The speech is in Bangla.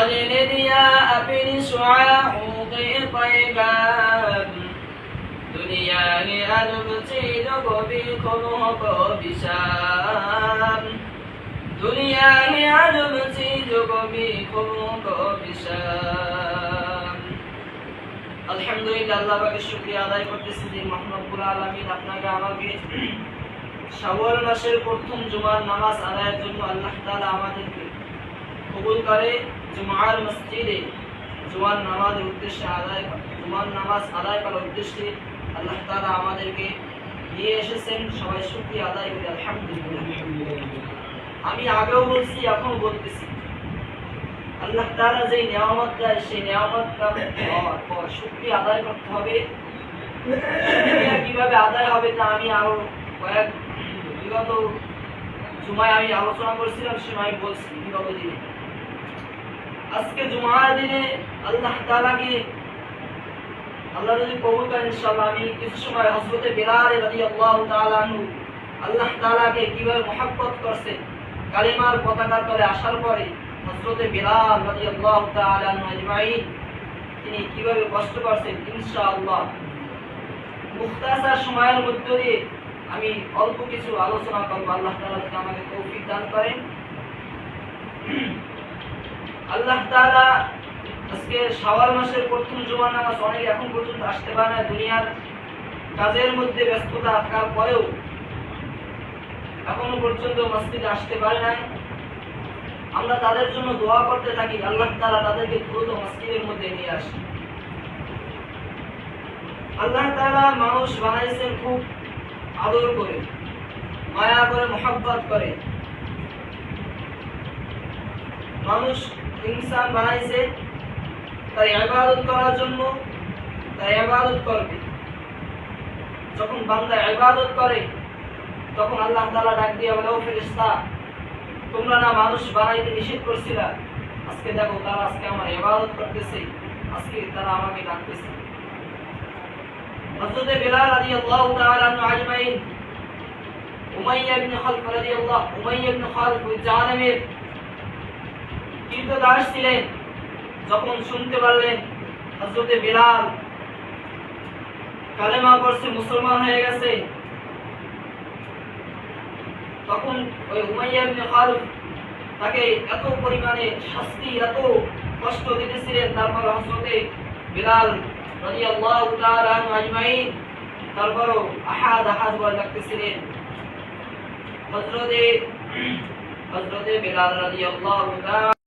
واجلد يا أبن شعاعوق طيبان দুনিয়াকে আলবছি জগবি খলক বিশাল দুনিয়াকে আলবছি জগবি খলক বিশাল। আলহামদুলিল্লাহ, আল্লাহ পাকের শুকরিয়া আদায় করতেছি যে মহান রব্বুল আলামিন আপনাকে আমাকে শাওয়াল মাসের প্রথম জুমার নামাজ আদায়ের জন্য আল্লাহ তাআলা আমাদেরকে কবুল করে জুমার মসজিদে জুমার নামাজের উদ্দেশ্যে জুমার নামাজ আদায় করার উদ্দেশ্যে আল্লাহ তাআলা আমাদেরকে নিয়ে এসেছেন। সবাই শুকরিয়া আদায় করি আলহামদুলিল্লাহ। আমি আগেও বলছি, এখন বলতেছি, আল্লাহ তাআলা যে নিয়ামত দেয় সেই নিয়ামতটা পাওয়ার পর শুকরিয়া আদায় করতে হবে। কিভাবে আদায় হবে তা আমি আরো বিগত জুমায় আমি আলোচনা করেছিলাম, সময় বলছি বিগত দিনে। আজকে জুমার দিনে আল্লাহ তাআলাকে আল্লাহ যদি কবুল করেন ইনশাআল্লাহ আমি কিছু সময় হযরত বিলাল রাদিয়াল্লাহু তাআলা আনহু আল্লাহ তাআলাকে কিভাবে মহব্বত করছে কালিমার পতাকা তলে আসার পরে হযরত বিলাল রাদিয়াল্লাহু তাআলা আনহু আজমাইন তিনি কিভাবে কষ্ট করছেন ইনশাআল্লাহ মুখতাসার সময়ের মধ্যে দিয়ে আমি অল্প কিছু আলোচনা করব। আল্লাহ তাআলা যদি আমাকে তৌফিক দান করেন। আল্লাহ তাআলা আজকে শাওয়াল মাসের প্রথম জুমার নামাজ অনেকে এখন পর্যন্ত আসতে পারে না, দুনিয়ার কাজের মধ্যে ব্যস্ততা থাকার পরেও এখনো পর্যন্ত মসজিদে আসতে পারে না। আমরা তাদের জন্য দোয়া করতে থাকি, আল্লাহ তাআলা তাদেরকে দ্রুত মসজিদের মধ্যে নিয়ে আসে। আল্লাহ তাআলা মানুষ বানাইছেন খুব আদর করে, মায়া করে, মহব্বত করে। মানুষ ইনসান বানাইছে তার ইবাদত করার জন্য, তার ইবাদত করবে। যখন বান্দা ইবাদত করে তখন আল্লাহ তাআলা ডাক দিয়ে বলে, ও ফেরেশতা, তোমরা না মানুষ বানাইতে নিষেধ করছিলা, আজকে দেখো তারা আজকে আমার ইবাদত করতেছে, আজকে তারা আমাকে ডাকতেছে। হযরত বিলাল রাদিয়াল্লাহু তাআলা আনহু আজমাইন উমাইয়া ইবনে খালফ জাহান্নামের কীর্তদাস ছিলেন। যখন শুনতে পারলেন হযরত বিলাল কালেমা পড়ছে, মুসলমান হয়ে গেছে, তখন ওই উমাইয়া ইবনে খালফ তাকে এত পরিমাণে শাস্তি, এত কষ্ট দিতেছিলেন। তারপর হযরত বিলাল রাদিয়াল্লাহু তাআলা আনহু আজমাইন তারপরও আহাদ আহাদ বলে ডাকতেছিলেন। হযরত বিলাল রাদিয়াল্লাহু তাআলা